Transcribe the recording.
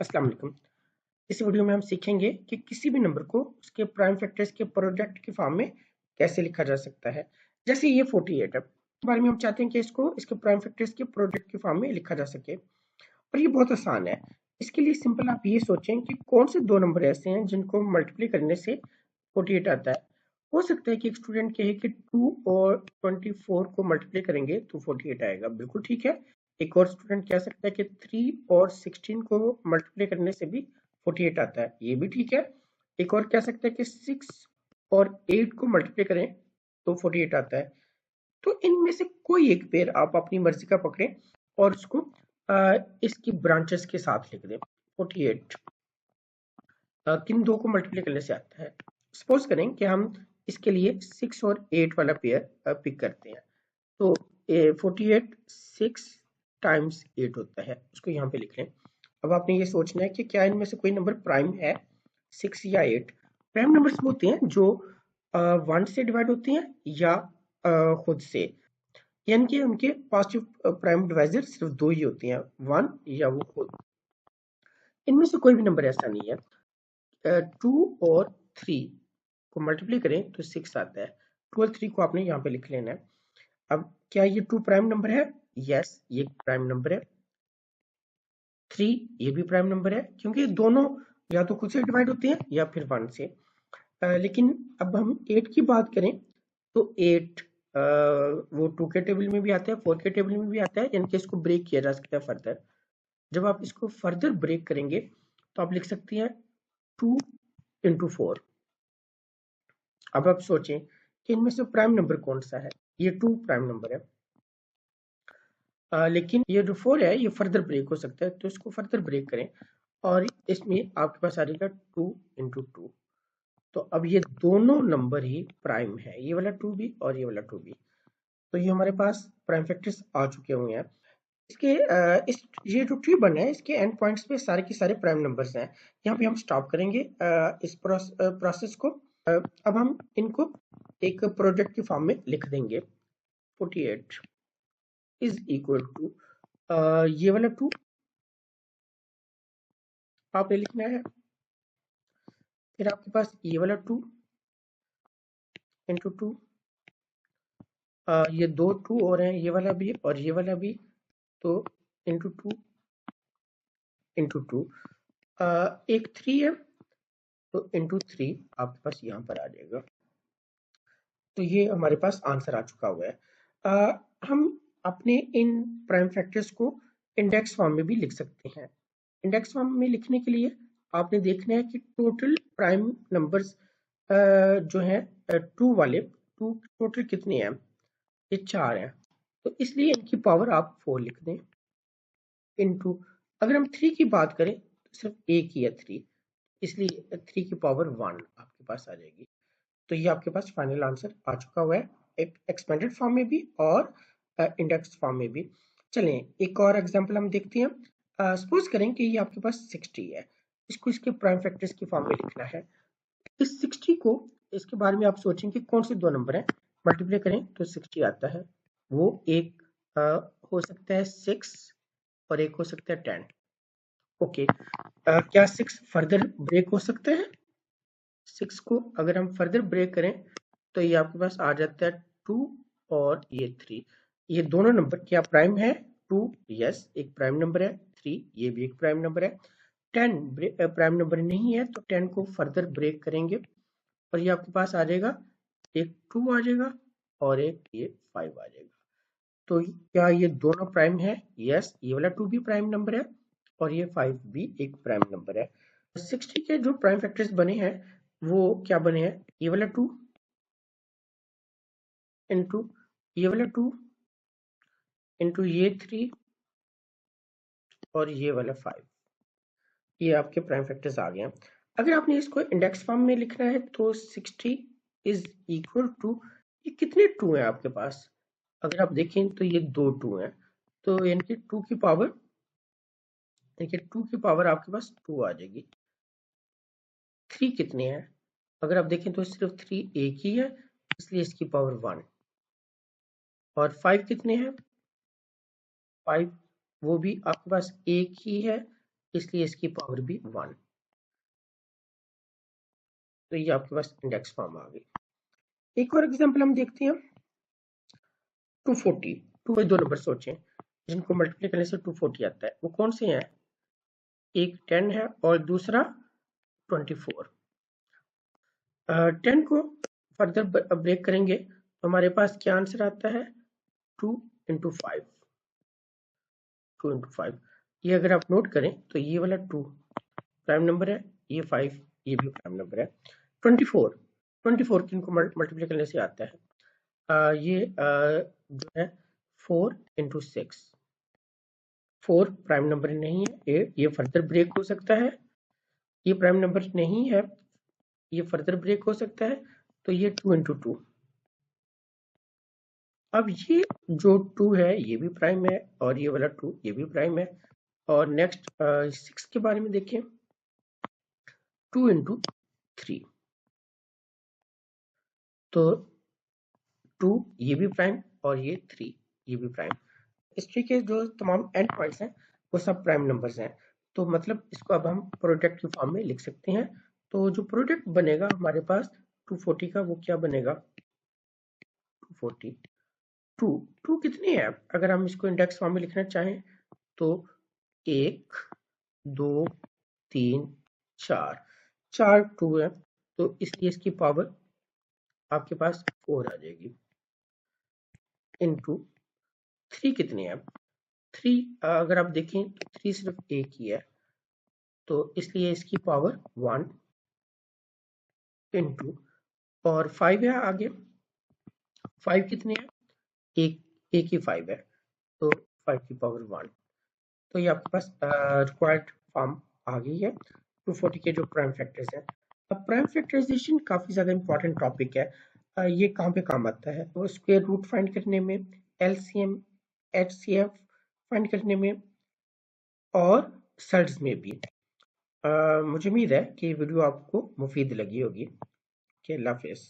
अस्सलाम वालेकुम। इस वीडियो में हम सीखेंगे कि किसी भी नंबर को उसके प्राइम फैक्टर्स के प्रोडक्ट की फॉर्म में कैसे लिखा जा सकता है। जैसे ये 48 है, इस बारे में हम चाहते हैं कि इसको इसके प्राइम फैक्टर्स के प्रोडक्ट की फॉर्म में लिखा जा सके और ये बहुत आसान है। इसके लिए सिंपल आप ये सोचें कि कौन से दो नंबर ऐसे हैं जिनको मल्टीप्लाई करने से 48 आता है। हो सकता है कि एक स्टूडेंट कहे कि 2 और 24 को मल्टीप्लाई करेंगे तो 48 आएगा, बिल्कुल ठीक है। एक और स्टूडेंट कह सकता है कि 3 और 16 को मल्टीप्लाई करने से भी 48 आता है, ये भी ठीक है। एक और कह सकता है कि 6 और 8 को मल्टीप्लाई करें तो 48 आता है। तो इनमें से कोई एक पेयर आप अपनी मर्जी का पकड़ें और उसको इसकी ब्रांचेस के साथ लिख दें। 48 किन दो को मल्टीप्लाई करने से आता है। सपोज करें कि हम इसके लिए 6 और 8 वाला पेयर पिक करते हैं, तो 48 6 टाइम्स 8 होता है, उसको यहाँ पे लिख लें। अब आपने ये सोचना है कि क्या इनमें से कोई नंबर प्राइम है, 6 या 8। प्राइम नंबर्स वो होते हैं जो 1 से डिवाइड होते हैं या खुद से, यानी कि उनके पॉजिटिव प्राइम डिवाइजर सिर्फ दो ही होते हैं, 1 या वो खुद। इनमें से कोई भी नंबर ऐसा नहीं है। 2 और 3 को मल्टीप्लाई करें तो 6 आता है। 2 और 3 को आपने यहाँ पे लिख लेना है। अब क्या ये 2 प्राइम नंबर है? यस, ये प्राइम नंबर है। 3 ये भी प्राइम नंबर है, क्योंकि दोनों या तो खुद से डिवाइड होते हैं या फिर 1 से। लेकिन अब हम 8 की बात करें तो 8 वो 2 के टेबल में भी आता है, 4 के टेबल में भी आता है, यानी कि इसको ब्रेक किया जा सकता है फर्दर। जब आप इसको फर्दर ब्रेक करेंगे तो आप लिख सकते हैं 2 इंटू 4। अब आप सोचें कि इनमें से प्राइम नंबर कौन सा है। ये 2 प्राइम नंबर है, लेकिन ये जो 4 है ये फर्दर ब्रेक हो सकता है, तो इसको फर्दर ब्रेक करें और इसमें आपके पास आ जाएगा 2 इंटू 2। तो अब ये दोनों नंबर ही प्राइम है, ये वाला 2 भी और ये वाला 2 भी। तो ये हमारे पास प्राइम फैक्टर्स आ चुके हुए हैं। इसके इस ये जो ट्री बना है इसके एंड पॉइंट्स पे सारे के सारे प्राइम नंबर्स हैं। यहाँ पे हम स्टॉप करेंगे इस प्रोसेस को। अब हम इनको एक प्रोजेक्ट की फॉर्म में लिख देंगे। 48 इज इक्वल टू ये वाला 2 आपने लिखना है, फिर आपके पास ये वाला 2 इंटू 2, ये दो 2 और हैं, ये वाला भी और ये वाला भी, तो इंटू 2 इंटू 2। एक 3 है तो इंटू 3 आपके पास यहाँ पर आ जाएगा। तो ये हमारे पास आंसर आ चुका हुआ है। हम अपने इन प्राइम फैक्टर्स को इंडेक्स फॉर्म में भी लिख सकते हैं। इंडेक्स फॉर्म में लिखने के लिए आपने देखना है कि टोटल प्राइम नंबर्स जो हैं 2 वाले, 2 टोटल कितने हैं? ये 4 हैं, तो इसलिए इनकी पावर आप 4 लिख दें। इनटू अगर हम 3 की बात करें तो सिर्फ एक ही है 3, इसलिए 3 की पावर 1 आपके पास आ जाएगी। तो ये आपके पास फाइनल आंसर आ चुका हुआ है, एक एक्सपेंडेड फॉर्म में भी और इंडेक्स फॉर्म में भी। चलें एक और एग्जांपल हम देखते हैं। सपोज करें कि ये आपके पास 60 है, इसको इसके प्राइम फैक्टर्स की फॉर्म में लिखना है। इस 60 को, इसके बारे में आप सोचें कि कौन से दो नंबर हैं, मल्टीप्लाई करें तो 60 आता है। वो एक हो सकता है 6 और एक हो सकता है 10। ओके, क्या 6 फर्दर ब्रेक हो सकता है? 6 को अगर हम फर्दर ब्रेक करें तो ये आपके पास आ जाता है 2 और ये 3। ये दोनों नंबर क्या प्राइम है? 2 यस एक प्राइम नंबर है, 3 ये भी एक प्राइम नंबर है। 10 प्राइम नंबर नहीं है, तो 10 को फर्दर ब्रेक करेंगे और ये आपके पास आ जाएगा, एक 2 आ जाएगा और एक ये 5 आ जाएगा। तो क्या ये दोनों प्राइम है? यस, ये वाला 2 भी प्राइम नंबर है और ये 5 भी एक प्राइम नंबर है। 60 के जो प्राइम फैक्टर्स बने हैं वो क्या बने हैं? ये वाला 2 इंटू ये वाला 2 इंटू ये 3 और ये वाला 5, ये आपके प्राइम फैक्टर्स आ गए हैं। अगर आपने इसको इंडेक्स फॉर्म में लिखना है तो 60 इज इक्वल टू, ये कितने 2 हैं आपके पास? अगर आप देखें तो ये दो 2 हैं, तो यानी कि 2 की पावर, यानी कि 2 की पावर आपके पास 2 आ जाएगी। 3 कितने हैं? अगर आप देखें तो सिर्फ 3 एक ही है, इसलिए इसकी पावर 1। और 5 कितने हैं? 5 वो भी आपके पास एक ही है, इसलिए इसकी पावर भी 1। तो ये आपके पास इंडेक्स फॉर्म आ गई। एक और एग्जांपल हम देखते हैं 240। टू दो नंबर सोचें जिनको मल्टीप्लाई करने से 240 आता है, वो कौन से हैं? एक 10 है और दूसरा 24। 10 को फर्दर ब्रेक करेंगे तो हमारे पास क्या आंसर आता है? 2 इंटू 5। 2 इंटू 5, ये अगर आप नोट करें तो ये वाला 2 प्राइम नंबर है, ये 5 ये भी प्राइम नंबर है। 24 किनको मल्टीप्लाई करने से आता है? ये जो है 4 इंटू 6। 4 प्राइम नंबर नहीं है, ये फर्दर ब्रेक हो सकता है। ये प्राइम नंबर नहीं है, ये फर्दर ब्रेक हो सकता है, तो ये 2 इंटू 2। अब ये जो 2 है ये भी प्राइम है और ये वाला 2 ये भी प्राइम है। और नेक्स्ट 6 के बारे में देखें, 2 इंटू 3, तो 2 ये भी प्राइम और ये 3 ये भी प्राइम। इस ट्री के जो तमाम एंड पॉइंट्स हैं वो सब प्राइम नंबर्स हैं। तो मतलब इसको अब हम प्रोडक्ट की फॉर्म में लिख सकते हैं। तो जो प्रोडक्ट बनेगा हमारे पास 240 का, वो क्या बनेगा? 240। 2 कितने हैं? अगर हम इसको इंडेक्स फॉर्म में लिखना चाहें तो 1 2 3 4, 4 2 है, तो इसलिए इसकी पावर आपके पास 4 आ जाएगी। इनटू 3 कितने हैं? 3 अगर आप देखें तो 3 सिर्फ एक ही है, तो इसलिए इसकी पावर 1 इंटू, और 5 है आगे। 5 कितने हैं? एक ही 5 है, तो 5 की पावर 1। तो ये आपके पास रिक्वायर्ड फॉर्म आ गई है 240 के जो प्राइम फैक्टर्स हैं। अब प्राइम फैक्टराइजेशन काफ़ी ज़्यादा इंपॉर्टेंट टॉपिक है। ये कहाँ पे काम आता है? तो स्क्वायर रूट फाइंड करने में, एलसीएम एचसीएफ फाइंड करने में, और सर्ट्स में भी। मुझे उम्मीद है कि वीडियो आपको मुफीद लगी होगी। अल्लाह हाफिज़।